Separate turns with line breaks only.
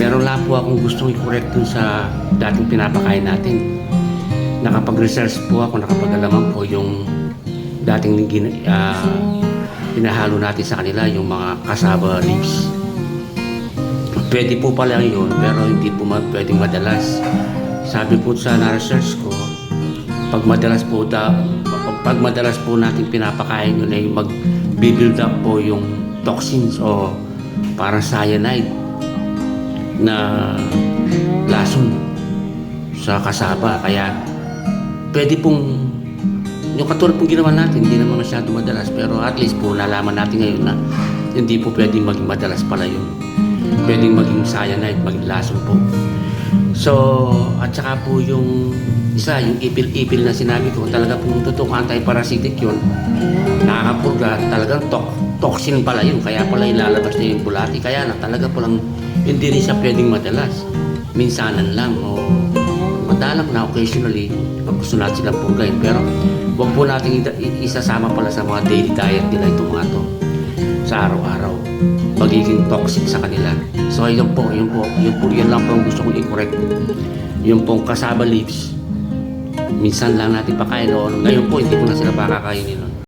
Meron lang po akong gustong i-correct dun sa dating pinapakain natin. Nakapag-research po ako, nakapag-alaman po yung dating pinahalo natin sa kanila, yung mga cassava leaves. Pwede po pala yun, pero hindi po pwedeng madalas. Sabi po sa na-research ko, pag madalas po natin pinapakain yun ay mag-build up po yung toxins o parang cyanide na lason sa cassava. Kaya pwede pong yung katulad pong ginawa natin, hindi naman masyado madalas, pero at least po nalaman natin ngayon na hindi po pwedeng maging madalas pala yun. Pwedeng maging cyanide, maging lason po. So, at saka po yung isa, yung ipil-ipil na sinabi ko, talaga pong totoong anti-parasitic yun. Nakakapurga, talagang toxin pala yun, kaya pala ilalabas na yung bulati. Kaya na talaga po lang, hindi rin siya pwedeng madalas. Minsanan lang o madalang na occasionally pag gusto natin silang purgayin. Pero huwag po natin isasama pala sa mga daily diet nila itong mga to sa araw-araw. Magiging toxic sa kanila. So yun lang po ang gusto kong i-correct. Yung pong cassava leaves, minsan lang natin pakain. O ngayon po, hindi ko na sila pakakainin.